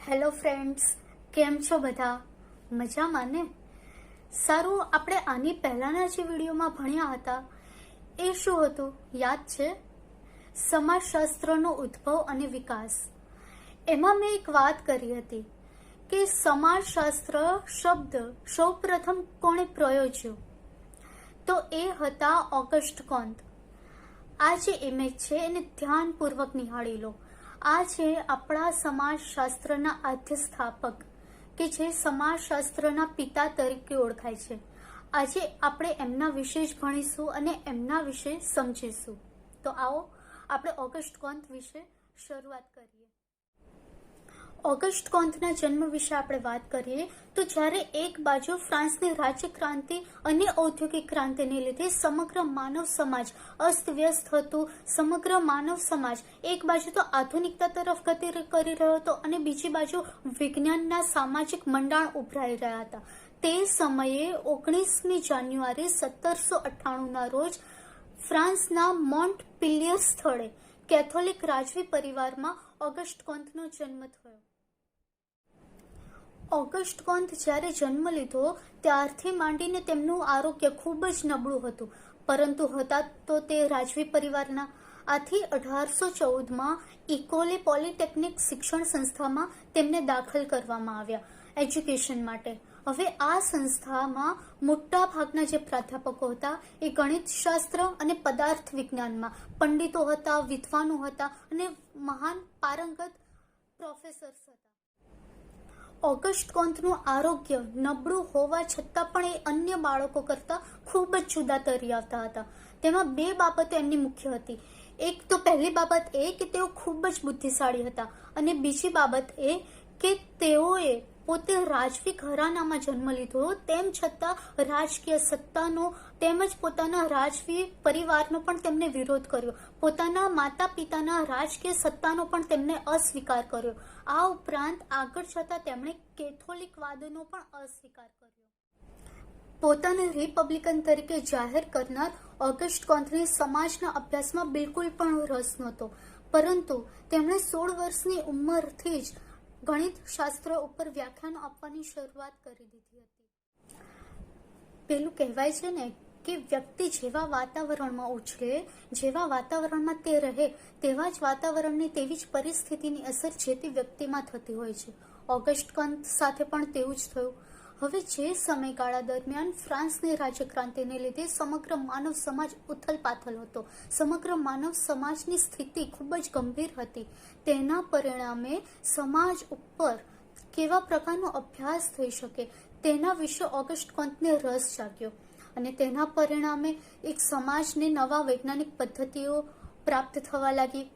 Hello friends, કેમ છો બધા? મજામાં ને? સારું, આપણે આની પહેલાના જે વિડીયોમાં ભણ્યા હતા એ શું હતું યાદ છે? સમાજશાસ્ત્રનો ઉદ્ભવ અને વિકાસ. એમાં મેં એક વાત કરી હતી કે સમાજશાસ્ત્ર શબ્દ સૌપ્રથમ કોણે પ્રયોજ્યો? તો એ હતા ઓગસ્ટ કોન્ત. આ જે ઇમેજ છે એને ધ્યાનપૂર્વક નિહાળી લો. આ છે આપણા સમાજશાસ્ત્રના આદ્ય સ્થાપક કે જે સમાજશાસ્ત્રના પિતા તરીકે ઓળખાય છે. આજે આપણે એમના વિશે જ ભણીશું અને એમના વિશે સમજીશું. તો આવો આપણે ઓગસ્ટ કોન્ત વિશે શરૂઆત કરીએ. ઓગસ્ટ કોન્તના જન્મ વિશે આપણે વાત કરીએ તો જ્યારે એક બાજુ ફ્રાન્સની રાજ્ય ક્રાંતિ અને ઔદ્યોગિક ક્રાંતિને લીધે સમગ્ર માનવ સમાજ અસ્તવ્યસ્ત હતું, સમગ્ર માનવ સમાજ એક બાજુ તો આધુનિકતા તરફ ગતિ કરી રહ્યો હતો અને બીજી બાજુ વિજ્ઞાનના સામાજિક મંડાણ ઉભરાઈ રહ્યા હતા. તે સમયે 19મી જાન્યુઆરી 1798ના રોજ ફ્રાન્સના મોન્ટપિલિયર સ્થળે કેથોલિક રાજવી પરિવારમાં ઓગસ્ટ કોન્તનો જન્મ થયો. ઓગસ્ટ કોન્ત જ્યારે જન્મ લીધો ત્યારથી માંડીને તેમનું આરોગ્ય ખૂબ જ નબળું હતું, પરંતુ હતા તો તે રાજવી પરિવારના. આથી 1814માં ઇકોલે પોલિટેકનિક શિક્ષણ સંસ્થામાં તેમને દાખલ કરવામાં આવ્યા એજ્યુકેશન માટે. હવે આ સંસ્થામાં મોટા ભાગના જે પ્રાધ્યાપકો હતા એ ગણિતશાસ્ત્ર અને પદાર્થ વિજ્ઞાનમાં પંડિતો હતા, વિદ્વાનો હતા અને મહાન પારંગત પ્રોફેસર્સ હતા. ઓગસ્ટ કોન્તનું આરોગ્ય નબળું હોવા છતાં પણ એ અન્ય બાળકો કરતાં ખૂબ જ જુદા તરી આવતા હતા. તેમાં બે બાબતો એમની મુખ્ય હતી. એક તો પહેલી બાબત એ કે તેઓ ખૂબ જ બુદ્ધિશાળી હતા અને બીજી બાબત એ કે તેઓએ પોતે રાજવી ઘરાનામાં જન્મ લીધો, તેમ છતાં રાજકીય સત્તાનો તેમજ પોતાના રાજવી પરિવારનો પણ તેમને વિરોધ કર્યો. પોતાના માતા પિતાના રાજકીય સત્તાનો પણ તેમને અસ્વીકાર કર્યો. આ ઉપરાંત આગળ જતા તેમણે કેથોલિકવાદનો પણ અસ્વીકાર કર્યો. પોતાને રિપબ્લિકન તરીકે જાહેર કરનાર ઓગસ્ટ કોન્તને સમાજના અભ્યાસમાં બિલકુલ પણ રસ નહોતો, પરંતુ તેમણે 16 વર્ષની ઉંમરથી જ ગણિત શાસ્ત્ર ઉપર વ્યાખ્યાનો આપવાની શરૂઆત કરી દીધી હતી. પેલું કહેવાય છે ને કે વ્યક્તિ જેવા વાતાવરણમાં ઉછરે, જેવા વાતાવરણમાં તે રહે, તેવા જ વાતાવરણની તેવી જ પરિસ્થિતિની અસર જે તે વ્યક્તિમાં થતી હોય છે. ઓગસ્ટ કોન્ત સાથે પણ તેવું જ થયું. હવે જે સમયગાળા દરમિયાન ફ્રાન્સની રાજ્યક્રાંતિને લીધે સમગ્ર માનવ સમાજ ઉથલ-પાથલ હતો, સમગ્ર માનવ સમાજની સ્થિતિ ખૂબ જ ગંભીર હતી. તેના પરિણામે સમાજ ઉપર કેવા પ્રકારનો અભ્યાસ થઈ શકે તેના વિશે ઓગસ્ટ કોન્તને રસ જાગ્યો અને તેના પરિણામે એક સમાજને નવા વૈજ્ઞાનિક પદ્ધતિઓ પ્રાપ્ત થવા લાગી.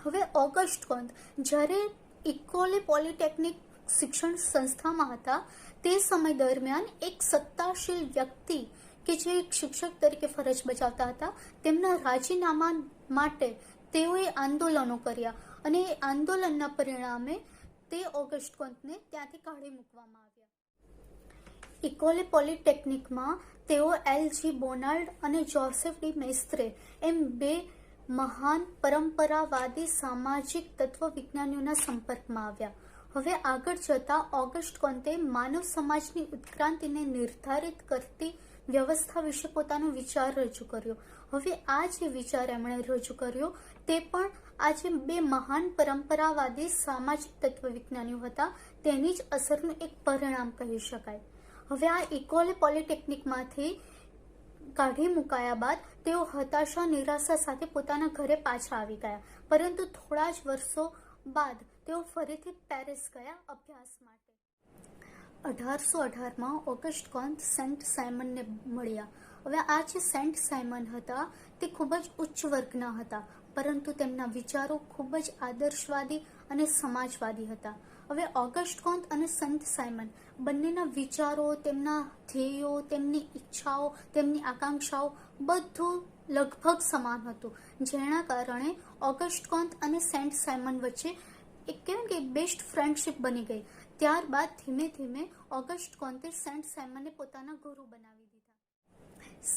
હવે ઓગસ્ટ કોન્ત જ્યારે ઇકોલે પોલિટેકનિક શિક્ષણ સંસ્થામાં હતા તે સમય દરમિયાન એક સત્તાશીલ વ્યક્તિ કે જે એક શિક્ષક તરીકે ફરજ બજાવતા હતા તેમના રાજીનામા માટે તેઓએ આંદોલનો કર્યા અને એ આંદોલનના પરિણામે તે ઓગસ્ટ કોન્તને ત્યાંથી કાઢી મૂકવામાં આવ્યા. ઇકોલે પોલિટેકનિકમાં તેઓ એલ.જી. બોનાર્ડ અને જોસેફ ડી મેસ્ત્રે એમ બે મહાન પરંપરાવાદી સામાજિક તત્વવિજ્ઞાનીઓના સંપર્કમાં આવ્યા. હવે આગળ જતા ઓગસ્ટ કોન્તે માનવ સમાજની ઉત્ક્રાંતિને નિર્ધારિત કરતી વ્યવસ્થા વિશે પોતાનો વિચાર રજૂ કર્યો. હવે આ જે વિચાર એમણે રજૂ કર્યો તે પણ આજે બે મહાન પરંપરાવાદી સામાજિક તત્વવિજ્ઞાનીઓ હતા તેની જ અસરનું એક પરિણામ કહી શકાય. હવે આ ઇકોલે પોલિટેકનિકમાંથી કાઢી મુકાયા બાદ તેઓ હતાશા નિરાશા સાથે પોતાના ઘરે પાછા આવી ગયા, પરંતુ થોડા જ વર્ષો બાદ તેઓ ફરીથી પેરિસ ગયા અભ્યાસ માટે. 1818માં ઓગસ્ટ કોન્ત સેન્ટ સાયમનને મળ્યા. હવે આ જે સેન્ટ સાયમન હતા તે ખૂબ જ ઉચ્ચ વર્ગના હતા, પરંતુ તેમના વિચારો ખૂબ જ આદર્શવાદી અને સમાજવાદી હતા. હવે ઓગસ્ટ કોન્ત અને સંત સાયમન બંનેના વિચારો, તેમના ધ્યેયો, તેમની ઈચ્છાઓ, તેમની આકાંક્ષાઓ બધું લગભગ સમાન હતું, જેના કારણે ઓગસ્ટ કોન્ત અને સેન્ટ સાયમન વચ્ચે એક કેમ કે બેસ્ટ ફ્રેન્ડશિપ બની ગઈ. ત્યારબાદ ધીમે ધીમે ઓગસ્ટ કોન્તે સેન્ટ સાયમનને પોતાના ગુરુ બનાવી દીધા.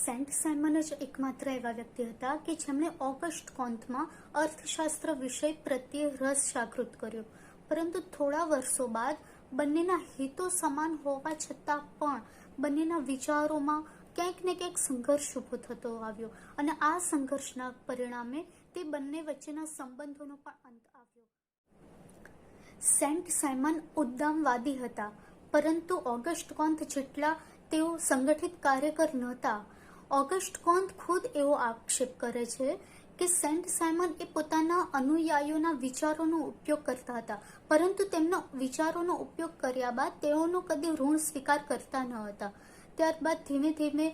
સેન્ટ સાયમન જ એકમાત્ર એવા વ્યક્તિ હતા કે જેમણે ઓગસ્ટ કોન્તમાં અર્થશાસ્ત્ર વિષય પ્રત્યે રસ જાગૃત કર્યો. પરંતુ થોડા વર્ષો બાદ બંનેના હિતો સમાન હોવા છતાં પણ બંનેના વિચારોમાં ક્યાંક ને ક્યાંક સંઘર્ષ ઊભો થતો આવ્યો અને આ સંઘર્ષના પરિણામે તે બંને વચ્ચેના સંબંધોનો પણ અંત આવ્યો. સેન્ટ સાયમન ઉદ્દામવાદી હતા, પરંતુ ઓગસ્ટ કોન્ત જેટલા તેઓ સંગઠિત કાર્યકર નહોતા. ઓગસ્ટ કોન્ત ખુદ એવો આક્ષેપ કરે છે કે સેન્ટ સાયમન એ પોતાના અનુયાયીઓના વિચારોનો ઉપયોગ કરતા હતા, પરંતુ તેમના વિચારોનો ઉપયોગ કર્યા બાદ તેઓનો કદી ઋણ સ્વીકાર કરતા ન હતા. ત્યારબાદ ધીમે ધીમે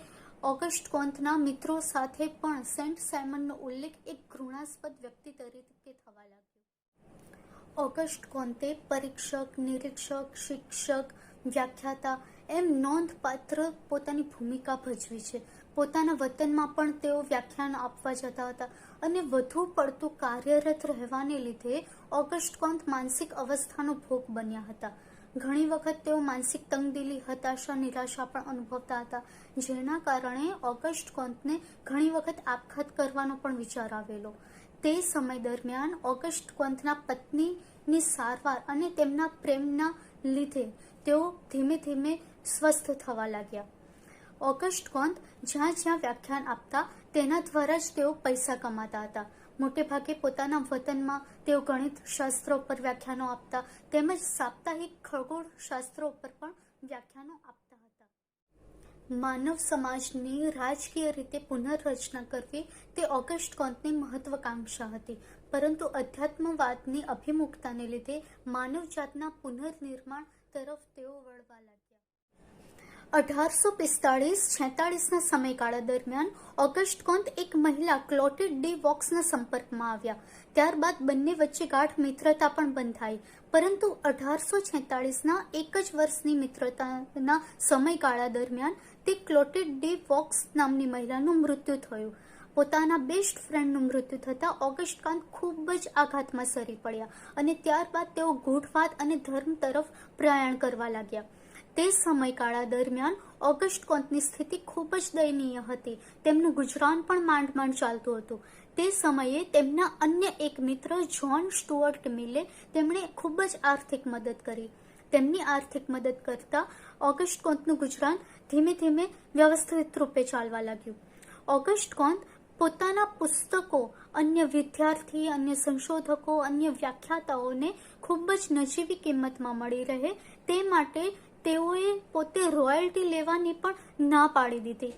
ઓગસ્ટ કોન્તના મિત્રો સાથે પણ સેન્ટ સાયમનનો ઉલ્લેખ એક ઘૃણાસ્પદ વ્યક્તિ તરીકે થવા લાગ્યો. ઓગસ્ટ કોન્તે પરીક્ષક, નિરીક્ષક, શિક્ષક, વ્યાખ્યાતા એમ નોંધપાત્ર પોતાની ભૂમિકા ભજવી છે. પોતાના વતનમાં પણ તેઓ વ્યાખ્યાન આપવા જતા હતા અને વધુ પડતું કાર્યરત રહેવાને લીધે ઓગસ્ટ કોન્ત માનસિક અવસ્થાનો ભોગ બન્યા હતા. ઘણી વખત તેઓ માનસિક તંગદિલી, હતાશા, નિરાશા પણ અનુભવતા હતા, જેના કારણે ઓગસ્ટ કોન્તને ઘણી વખત આપઘાત કરવાનો પણ વિચાર આવેલો. તે સમય દરમિયાન ઓગસ્ટ કોન્તના પત્નીની સારવાર અને તેમના પ્રેમના લીધે તેઓ ધીમે ધીમે સ્વસ્થ થવા લાગ્યા. ઓગસ્ટ કોન્ત જ્યાં જ્યાં વ્યાખ્યાન આપતા તેના દ્વારા જ તેઓ પૈસા કમાતા હતા. મોટે ભાગે પોતાના વતનમાં તેઓ ગણિત શાસ્ત્રો પર વ્યાખ્યાનો આપતા તેમજ સાપ્તાહિક ખગોળ શાસ્ત્રો પર પણ વ્યાખ્યાનો આપતા હતા. માનવ સમાજની રાજકીય રીતે પુનર્રચના કરવી તે ઓગસ્ટ કોન્તની મહત્વાકાંક્ષા હતી, પરંતુ અધ્યાત્મવાદની અભિમુખતાને લીધે માનવજાતના પુનર્નિર્માણ તરફ તેઓ વળવા લાગ્યા. 1845-46ના સમયગાળા દરમિયાન ઓગસ્ટ કોન્ત એક મહિલા ક્લોટિડ ડી વોક્સના સંપર્કમાં આવ્યા. ત્યારબાદ બંને વચ્ચે ગાઢ મિત્રતા પણ બંધાઈ, પરંતુ 1846ના એક જ વર્ષની મિત્રતાના સમયગાળા દરમિયાન તે ક્લોટિડ ડી વોક્સ નામની મહિલાનું મૃત્યુ થયું. પોતાના બેસ્ટ ફ્રેન્ડનું મૃત્યુ થતાં ઓગસ્ટ કોન્ત ખૂબ જ આઘાતમાં સરી પડ્યા અને ત્યારબાદ તેઓ ગૂઢવાદ અને ધર્મ તરફ પ્રયાણ કરવા લાગ્યા. તે સમયગાળા દરમિયાન ઓગસ્ટ કોન્તની સ્થિતિ ખૂબ જ દયનીય હતી. તેમનું ગુજરાન પણ માંડ માંડ ચાલતું હતું. તે સમયે તેમના અન્ય એક મિત્ર જ્હોન સ્ટુઅર્ટ મિલે તેમણે ખૂબ જ આર્થિક મદદ કરી. તેમની આર્થિક મદદ કરતા ઓગસ્ટ કોન્તનું ગુજરાન ધીમે ધીમે વ્યવસ્થિત રૂપે ચાલવા લાગ્યું. ઓગસ્ટ કોન્ત પોતાના પુસ્તકો અન્ય વિદ્યાર્થી, અન્ય સંશોધકો, અન્ય વ્યાખ્યાતાઓને ખૂબ જ નજીવી કિંમતમાં મળી રહે તે માટે તેઓએ પોતે રોયલ્ટી લેવાની પણ ના પાડી દીધી.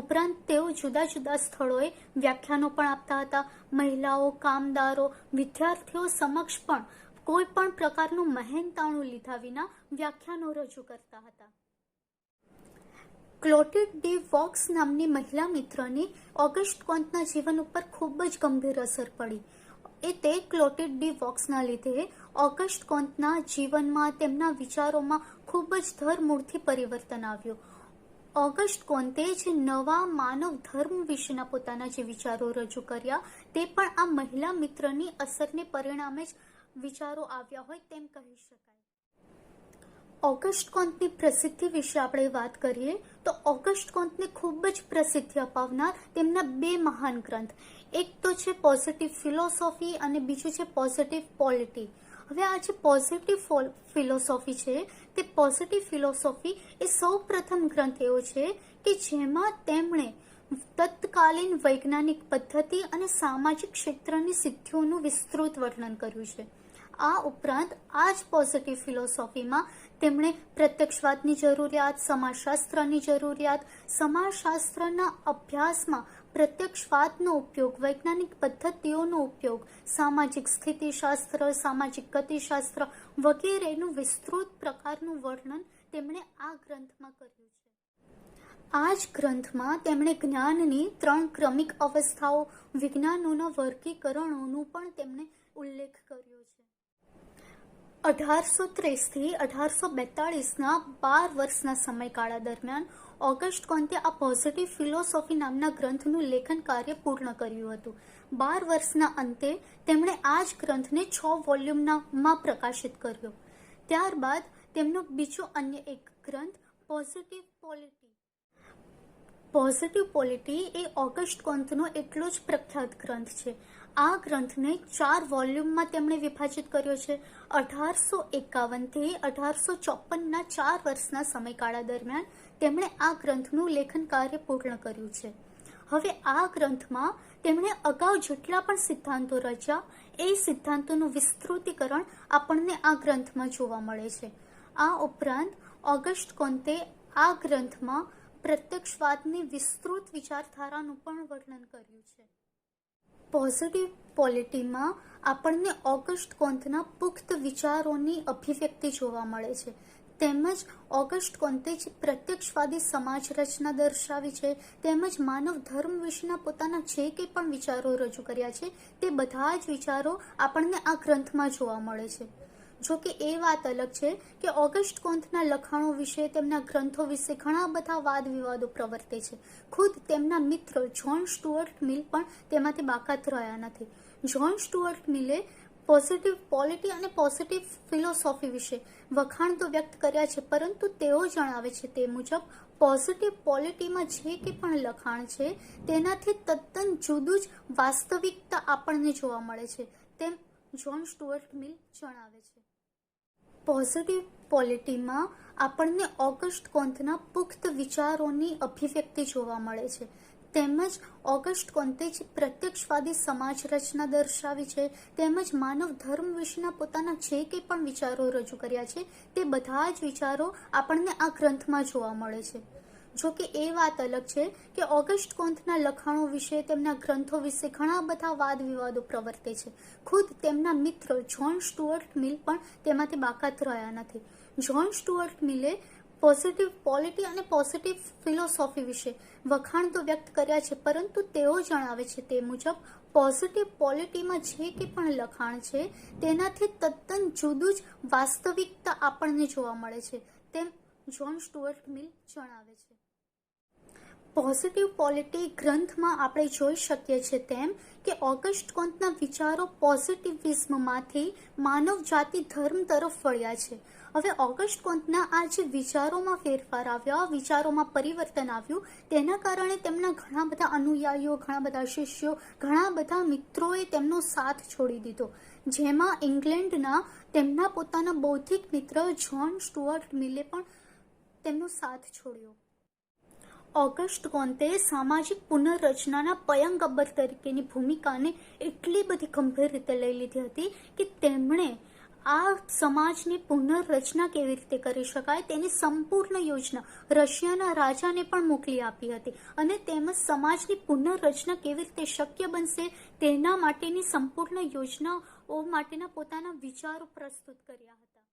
ઉપરાંત તેઓ જુદા જુદા સ્થળોએ વ્યાખ્યાનો પણ આપતા હતા. મહિલાઓ, કામદારો, વિદ્યાર્થીઓ સમક્ષ પણ કોઈ પણ પ્રકારનું મહેનતાણું લીધા વિના વ્યાખ્યાનો રજૂ કરતા હતા. ક્લોટિડ ડી વોક્સ નામની મહિલા મિત્રની ઓગસ્ટ કોન્તના જીવન ઉપર ખૂબ જ ગંભીર અસર પડી. તે ક્લોટિડ ડી વોક્સના લીધે ઓગસ્ટ કોન્તના જીવનમાં, તેમના વિચારોમાં ખૂબ જ ધરમૂળથી પરિવર્તન આવ્યું. ઓગસ્ટ કોન્તે જે નવા માનવ ધર્મ વિશેના પોતાના જે વિચારો રજૂ કર્યા તે પણ આ મહિલા મિત્રની અસરને પરિણામે જ વિચારો આવ્યા હોય તેમ કહી શકાય. ઓગસ્ટ કોન્તની પ્રસિદ્ધિ વિશે આપણે વાત કરીએ તો ઓગસ્ટ કોન્તને ખૂબ જ પ્રસિદ્ધિ અપાવનાર તેમના બે મહાન ગ્રંથ, એક તો છે પોઝિટિવ ફિલોસોફી અને બીજું છે પોઝિટિવ પોલિટી. હવે આ જે પોઝિટિવ ફિલોસોફી છે તે પોઝિટિવ ફિલોસોફી એ સૌ પ્રથમ ગ્રંથ એવો છે કે જેમાં તેમણે તત્કાલીન વૈજ્ઞાનિક પદ્ધતિ અને સામાજિક ક્ષેત્રની સિદ્ધિઓનું વિસ્તૃત વર્ણન કર્યું છે. આ ઉપરાંત આ જ પોઝિટિવ ફિલોસોફીમાં તેમણે પ્રત્યક્ષવાદની જરૂરિયાત, સમાજશાસ્ત્રની જરૂરિયાત, સમાજશાસ્ત્રના અભ્યાસમાં પ્રત્યક્ષવાદનો ઉપયોગ, વૈજ્ઞાનિક પદ્ધતિઓનો ઉપયોગ, સામાજિક સ્થિતિશાસ્ત્ર, સામાજિક ગતિશાસ્ત્ર વગેરેનું વિસ્તૃત પ્રકારનું વર્ણન તેમણે આ ગ્રંથમાં કર્યું છે. આ જ ગ્રંથમાં તેમણે જ્ઞાનની 3 ક્રમિક અવસ્થાઓ, વિજ્ઞાનોના વર્ગીકરણોનું પણ તેમણે ઉલ્લેખ કર્યો છે. 1830થી 1842ના 12 વર્ષના સમયગાળા દરમિયાન ઓગસ્ટ કોન્તે આ પોઝિટિવ ફિલોસોફી નામના ગ્રંથનું લેખન કાર્ય પૂર્ણ કર્યું હતું. 12 વર્ષના અંતે તેમણે આ જ ગ્રંથને 6 વોલ્યુમમાં પ્રકાશિત કર્યો. ત્યારબાદ તેમનો બીજો અન્ય એક ગ્રંથ પોઝિટિવ પોલિટી. પોઝિટિવ પોલિટી એ ઓગસ્ટ કોન્તનો એટલો જ પ્રખ્યાત ગ્રંથ છે. આ ગ્રંથને 4 વોલ્યુમમાં તેમણે વિભાજિત કર્યો છે. 1851 થી 1854ના 4 વર્ષના સમયગાળા દરમિયાન તેમણે આ ગ્રંથનું લેખન કાર્ય પૂર્ણ કર્યું છે. હવે આ ગ્રંથમાં તેમણે અગાઉ જેટલા પણ સિદ્ધાંતો રચ્યા એ સિદ્ધાંતોનું વિસ્તૃતીકરણ આપણને આ ગ્રંથમાં જોવા મળે છે. આ ઉપરાંત ઓગસ્ટ કોન્તે આ ગ્રંથમાં પ્રત્યક્ષવાદની વિસ્તૃત વિચારધારાનું પણ વર્ણન કર્યું છે. પોઝિટિવ પોલિટીમાં આપણને ઓગસ્ટ કોન્તના પુખ્ત વિચારોની અભિવ્યક્તિ જોવા મળે છે. તેમજ ઓગસ્ટ કોન્તે જે પ્રત્યક્ષવાદી સમાજ રચના દર્શાવી છે તેમજ માનવ ધર્મ વિશેના પોતાના જે કંઈ પણ વિચારો રજૂ કર્યા છે તે બધા જ વિચારો આપણને આ ગ્રંથમાં જોવા મળે છે. જો કે એ વાત અલગ છે કે ઓગસ્ટ કોન્તના લખાણો વિશે, તેમના ગ્રંથો વિશે ઘણા બધા વાદ વિવાદો પ્રવર્તે છે. ખુદ તેમના મિત્ર જ્હોન સ્ટુઅર્ટ મિલ પણ તેમાંથી બાકાત રહ્યા નથી. જ્હોન સ્ટુઅર્ટ મિલે પોઝિટિવ પોલિટી અને પોઝિટિવ ફિલોસોફી વિશે વખાણ તો વ્યક્ત કર્યા છે, પરંતુ તેઓ જણાવે છે તે મુજબ પોઝિટિવ પોલિટીમાં જે કંઈ પણ લખાણ છે તેનાથી તદ્દન જુદું જ વાસ્તવિકતા આપણને જોવા મળે છે, તેમ જ્હોન સ્ટુઅર્ટ મિલ જણાવે છે. પોઝિટિવ પોલિટીમાં આપણને ઓગસ્ટ કોન્તના પુખ્ત વિચારોની અભિવ્યક્તિ જોવા મળે છે. તેમજ ઓગસ્ટ કોન્તે જે પ્રત્યક્ષવાદી સમાજ રચના દર્શાવી છે તેમજ માનવ ધર્મ વિશેના પોતાના જે કંઈ પણ વિચારો રજૂ કર્યા છે તે બધા જ વિચારો આપણને આ ગ્રંથમાં જોવા મળે છે. જો કે એ વાત અલગ છે કે ઓગસ્ટ કોન્તના લખાણો વિશે, તેમના ગ્રંથો વિશે ઘણા બધા વાદ વિવાદો પ્રવર્તે છે. ખુદ તેમના મિત્ર જ્હોન સ્ટુઅર્ટ મિલ પણ તેમાંથી બાકાત રહ્યા નથી. જ્હોન સ્ટુઅર્ટ મિલે પોઝિટિવ પોલિટી અને પોઝિટિવ ફિલોસોફી વિશે વખાણ તો વ્યક્ત કર્યા છે, પરંતુ તેઓ જણાવે છે તે મુજબ પોઝિટિવ પોલિટીમાં જે કંઈ પણ લખાણ છે તેનાથી તદ્દન જુદું જ વાસ્તવિકતા આપણને જોવા મળે છે, તેમ જ્હોન સ્ટુઅર્ટ મિલ જણાવે છે. પોઝિટિવ પોલિટી ગ્રંથમાં આપણે જોઈ શકીએ છીએ તેમ કે ઓગસ્ટ કોન્તના વિચારો પોઝિટિવિઝમમાંથી માનવ જાતિ ધર્મ તરફ વળ્યા છે. હવે ઓગસ્ટ કોન્તના આ જે વિચારોમાં ફેરફાર આવ્યા, વિચારોમાં પરિવર્તન આવ્યું, તેના કારણે તેમના ઘણા બધા અનુયાયીઓ, ઘણા બધા શિષ્યો, ઘણા બધા મિત્રોએ તેમનો સાથ છોડી દીધો, જેમાં ઇંગ્લેન્ડના તેમના પોતાના બૌદ્ધિક મિત્ર જ્હોન સ્ટુઅર્ટ મિલે પણ તેમનો સાથ છોડ્યો. ઓગસ્ટ કોન્તે સામાજિક પુનર્રચનાના પયંગબર તરીકેની ભૂમિકાને એટલી બધી ગંભીર રીતે લઈ લીધી હતી કે તેમણે આ સમાજની પુનર્રચના કેવી રીતે કરી શકાય તેની સંપૂર્ણ યોજના રશિયાના રાજાને પણ મોકલી આપી હતી અને તેમજ સમાજની પુનર્રચના કેવી રીતે શક્ય બનશે તેના માટેની સંપૂર્ણ યોજનાઓ માટેના પોતાના વિચારો પ્રસ્તુત કર્યા હતા.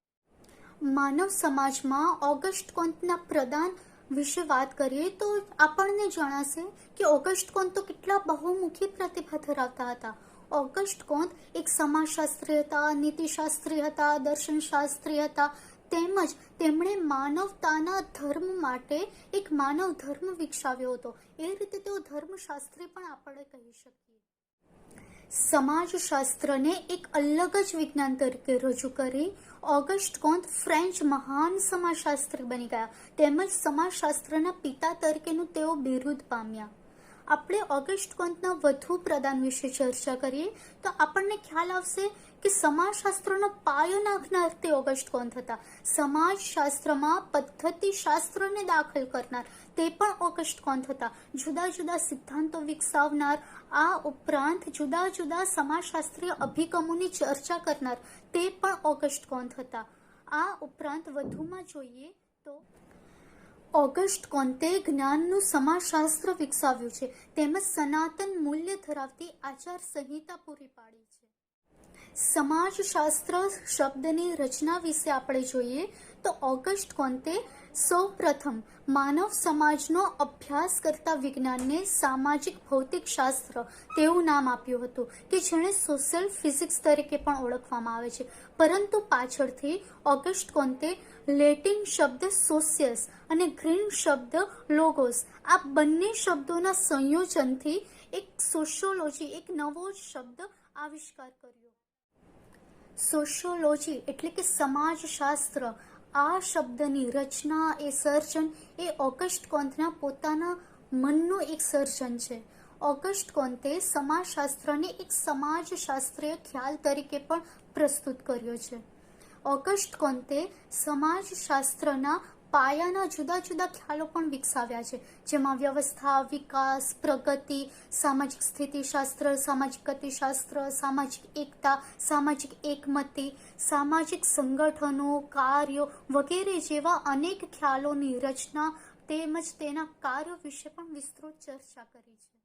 માનવ સમાજમાં ઓગસ્ટ કોન્તના પ્રદાન વિશે વાત કરીએ તો આપણને જણાશે કે ઓગસ્ટ કોન્ત તો કેટલા બહુમુખી પ્રતિભા ધરાવતા હતા. ઓગસ્ટ કોન્ત એક સમાજશાસ્ત્રી હતા, નીતિશાસ્ત્રી હતા, દર્શનશાસ્ત્રી હતા, તેમજ તેમણે માનવતાના ધર્મ માટે એક માનવ ધર્મ વિકસાવ્યો હતો. એ રીતે તેઓ ધર્મશાસ્ત્રી પણ આપણે કહી શકીએ. સમાજશાસ્ત્રને એક અલગ જ વિજ્ઞાન તરીકે રજૂ કરી ઓગસ્ટ કોન્ત ફ્રેન્ચ મહાન સમાજશાસ્ત્રી બની ગયા, તેમજ સમાજશાસ્ત્રના પિતા તરીકેનું તેઓ બિરુદ પામ્યા. આપણે ઓગસ્ટ કોન્તના વધુ પ્રદાન વિશે ચર્ચા કરીએ તો આપણને ખ્યાલ આવશે કે સમાજશાસ્ત્રનો પાયો નાખનાર તે ઓગસ્ટ કોન્ત હતા. સમાજશાસ્ત્રમાં પદ્ધતિશાસ્ત્રને દાખલ કરનાર તે પણ ઓગસ્ટ કોન્ત હતા. જુદા જુદા સિદ્ધાંતો વિકસાવનાર, આ ઉપરાંત જુદા જુદા સમાજશાસ્ત્રીય અભિગમોની ચર્ચા કરનાર તે પણ ઓગસ્ટ કોન્ત હતા. આ ઉપરાંત વધુમાં જોઈએ તો ઓગસ્ટ કોન્તે જ્ઞાનનું સમાજશાસ્ત્ર વિકસાવ્યું છે, તેમજ સનાતન મૂલ્ય ધરાવતી આચાર સંહિતા પૂરી પાડી છે. સમાજશાસ્ત્ર શબ્દની રચના વિશે આપણે જોઈએ તો ઓગસ્ટ કોન્તે સૌ પ્રથમ માનવ સમાજનો અભ્યાસ કરતા વિજ્ઞાનને સામાજિક ભૌતિક શાસ્ત્ર તેવું નામ આપ્યું હતું કે જેને સોશિયલ ફિઝિક્સ તરીકે પણ ઓળખવામાં આવે છે. પરંતુ પાછળથી ઓગસ્ટ કોન્તે લેટિન શબ્દ સોશિયસ અને ગ્રીક શબ્દ લોગોસ આ બંને શબ્દોના સંયોજનથી એક સોશિયોલોજી, એક નવો શબ્દ આવિષ્કાર કર્યો. સોશિયોલોજી એટલે કે સમાજશાસ્ત્ર, આ શબ્દની રચના, એ સર્જન એ ઓગસ્ટ કોન્તના પોતાના મનનું એક સર્જન છે. ઓગસ્ટ કોન્તે સમાજશાસ્ત્રને એક સમાજશાસ્ત્રીય ખ્યાલ તરીકે પણ પ્રસ્તુત કર્યો છે. ઓગસ્ટ કોન્તે સમાજશાસ્ત્રના પાયાના જુદા જુદા ખ્યાલો પણ વિકસાવ્યા છે, જેમાં વ્યવસ્થા, વિકાસ, પ્રગતિ, સામાજિક સ્થિતિશાસ્ત્ર, સામાજિક ગતિશાસ્ત્ર, સામાજિક એકતા, સામાજિક એકમતિ, સામાજિક સંગઠનો, કાર્યો વગેરે જેવા અનેક ખ્યાલોની રચના તેમજ તેના કાર્યો વિશે પણ વિસ્તૃત ચર્ચા કરી છે.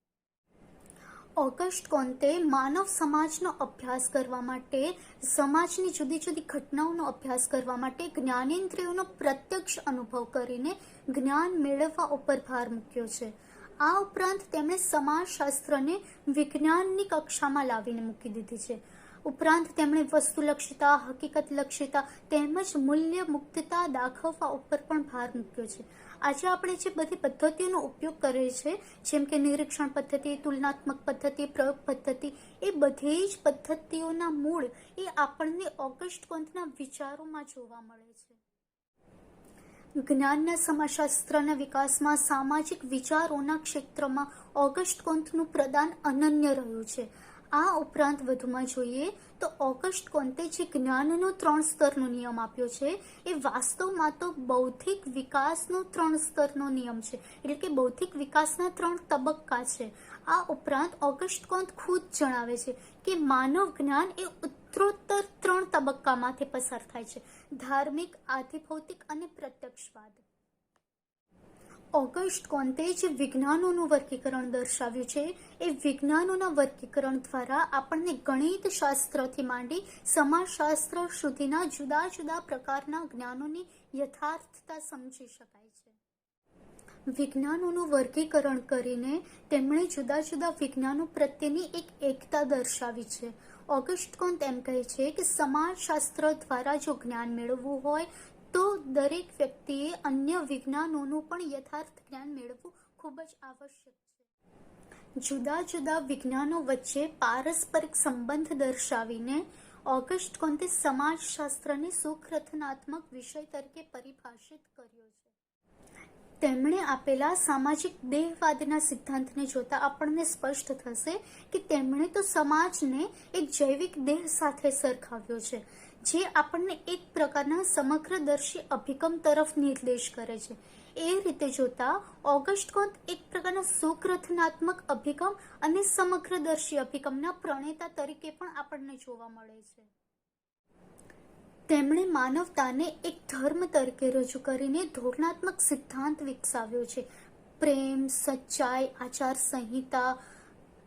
ઓગસ્ટ કોન્તે માનવ સમાજનો અભ્યાસ કરવા માટે, સમાજની જુદી જુદી ઘટનાઓનો અભ્યાસ કરવા માટે જ્ઞાનેન્દ્રિયોનો પ્રત્યક્ષ અનુભવ કરીને જ્ઞાન મેળવવા ઉપર ભાર મૂક્યો છે. આ ઉપરાંત તેમણે સમાજશાસ્ત્રને વિજ્ઞાનની કક્ષામાં લાવીને મૂકી દીધી છે. ઉપરાંત તેમણે વસ્તુલક્ષિતા, હકીકતલક્ષિતા તેમજ મૂલ્ય મુક્તતા દાખવવા ઉપર પણ ભાર મૂક્યો છે. આજે આપણે જે બધી પદ્ધતિઓનો ઉપયોગ કરીએ છીએ, જેમ કે નિરીક્ષણ પદ્ધતિ, તુલનાત્મક પદ્ધતિ, પ્રયોગ પદ્ધતિ, એ બધી જ પદ્ધતિઓના મૂળ એ આપણને ઓગસ્ટ કોન્તના વિચારોમાં જોવા મળે છે. જ્ઞાનના સમાજશાસ્ત્રના વિકાસમાં સામાજિક વિચારોના ક્ષેત્રમાં ઓગસ્ટ કોન્તનું પ્રદાન અનન્ય રહ્યું છે. આ ઉપરાંત વધુમાં જોઈએ તો ઓગસ્ટ કોન્તે જે જ્ઞાનનો 3 સ્તરનો નિયમ આપ્યો છે, એ વાસ્તવમાં તો બૌદ્ધિક વિકાસનો 3 સ્તરનો નિયમ છે, એટલે કે બૌદ્ધિક વિકાસના 3 તબક્કા છે. આ ઉપરાંત ઓગસ્ટ કોન્ત ખુદ જણાવે છે કે માનવ જ્ઞાન એ ઉત્તરોત્તર 3 તબક્કામાંથી પસાર થાય છે: ધાર્મિક, આધિભૌતિક અને પ્રત્યક્ષવાદ. ઓગસ્ટ કોન્તે જે વિજ્ઞાનોનું વર્ગીકરણ દર્શાવ્યું છે, એ વિજ્ઞાનોના વર્ગીકરણ દ્વારા આપણને ગણિત શાસ્ત્રથી માંડી સમાજશાસ્ત્ર સુધીના જુદા જુદા પ્રકારના જ્ઞાનોની યથાર્થતા સમજી શકાય છે. વિજ્ઞાનોનું વર્ગીકરણ કરીને તેમણે જુદા જુદા વિજ્ઞાનો પ્રત્યેની એક એકતા દર્શાવી છે. ઓગસ્ટ કોન્ત એમ કહે છે કે સમાજશાસ્ત્ર દ્વારા જો જ્ઞાન મેળવવું હોય તો દરેક વ્યક્તિએ અન્ય વિજ્ઞાનોનું પણ યથાર્થ જ્ઞાન મેળવવું ખૂબ જ આવશ્યક છે. જુદા જુદા વિજ્ઞાનો વચ્ચે પારસ્પરિક સંબંધ દર્શાવીને ઓગસ્ટ કોન્તે સમાજશાસ્ત્રને સુખરચનાત્મક વિષય તરીકે પરિભાષિત કર્યો છે. તેમણે આપેલા સામાજિક દેહવાદના સિદ્ધાંતને જોતા આપણને સ્પષ્ટ થશે કે તેમણે તો સમાજને એક જૈવિક દેહ સાથે સરખાવ્યો છે, જે આપણને એક પ્રકારના સમગ્રદર્શી અભિગમ તરફ નિર્દેશ કરે છે. એ રીતે જોતા ઓગસ્ટ કોન્ત એક પ્રકારના સુખરચનાત્મક અભિગમ અને સમગ્રદર્શી અભિગમના પ્રણેતા તરીકે પણ આપણને જોવા મળે છે. તેમણે માનવતાને એક ધર્મ તરીકે રજૂ કરીને ધોરણાત્મક સિદ્ધાંત વિકસાવ્યો છે. પ્રેમ, સચ્ચાઈ, આચાર સંહિતા,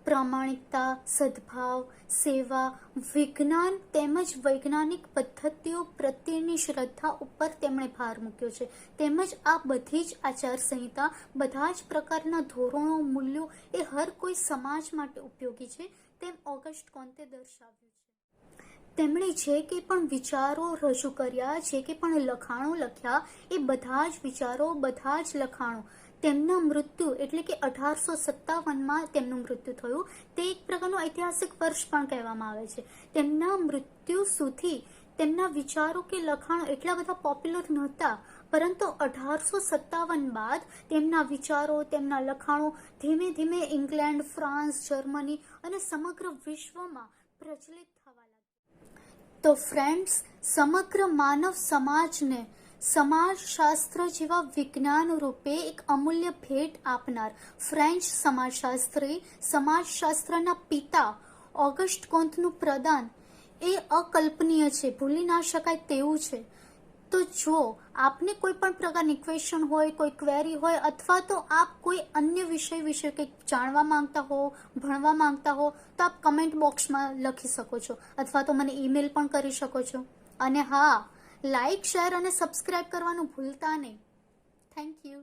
પ્રામાણિકતા, સદભાવ, સેવા, વિજ્ઞાન તેમજ વૈજ્ઞાનિક પદ્ધતિઓ પ્રત્યેની શ્રદ્ધા ઉપર તેમણે ભાર મૂક્યો છે. તેમજ આ બધી જ આચાર સંહિતા, બધા જ પ્રકારના ધોરણો, મૂલ્યો એ હર કોઈ સમાજ માટે ઉપયોગી છે, તેમ ઓગસ્ટ કોન્તે દર્શાવ્યું છે. તેમણે જે કંઈ પણ વિચારો રજૂ કર્યા, જે કંઈ પણ લખાણો લખ્યા, એ બધા જ વિચારો, બધા જ લખાણો તેમના મૃત્યુ એટલે કે 1857માં તેમનું મૃત્યુ થયું, તે એક પ્રકારનું ઐતિહાસિક વર્ષ પણ કહેવામાં આવે છે. તેમના મૃત્યુ સુધી તેમના વિચારો કે લખાણો એટલા બધા પોપ્યુલર નહોતા, પરંતુ 1857 બાદ તેમના વિચારો, તેમના લખાણો ધીમે ધીમે ઇંગ્લેન્ડ, ફ્રાન્સ, જર્મની અને સમગ્ર વિશ્વમાં પ્રચલિત થવા લાગ્યા. તો ફ્રેન્ડ્સ, સમગ્ર માનવ સમાજને સમાજશાસ્ત્ર જેવા વિજ્ઞાન રૂપે એક અમૂલ્ય ભેટ આપનાર ફ્રેન્ચ સમાજશાસ્ત્રી, સમાજશાસ્ત્રના પિતા ઓગસ્ટ કોન્તનું પ્રદાન એ અકલ્પનીય છે, ભૂલી ના શકાય તેવું છે. તો જો આપને કોઈ પણ પ્રકારની ક્વેશ્ચન હોય, કોઈ ક્વેરી હોય, અથવા તો આપ કોઈ અન્ય વિષય વિશે કંઈક જાણવા માંગતા હો, ભણવા માંગતા હો, તો આપ કમેન્ટ બોક્સમાં લખી શકો છો, અથવા તો મને ઈમેલ પણ કરી શકો છો. અને હા, લાઈક, શેર અને સબસ્ક્રાઇબ કરવાનું ભૂલતા નહીં. Thank you.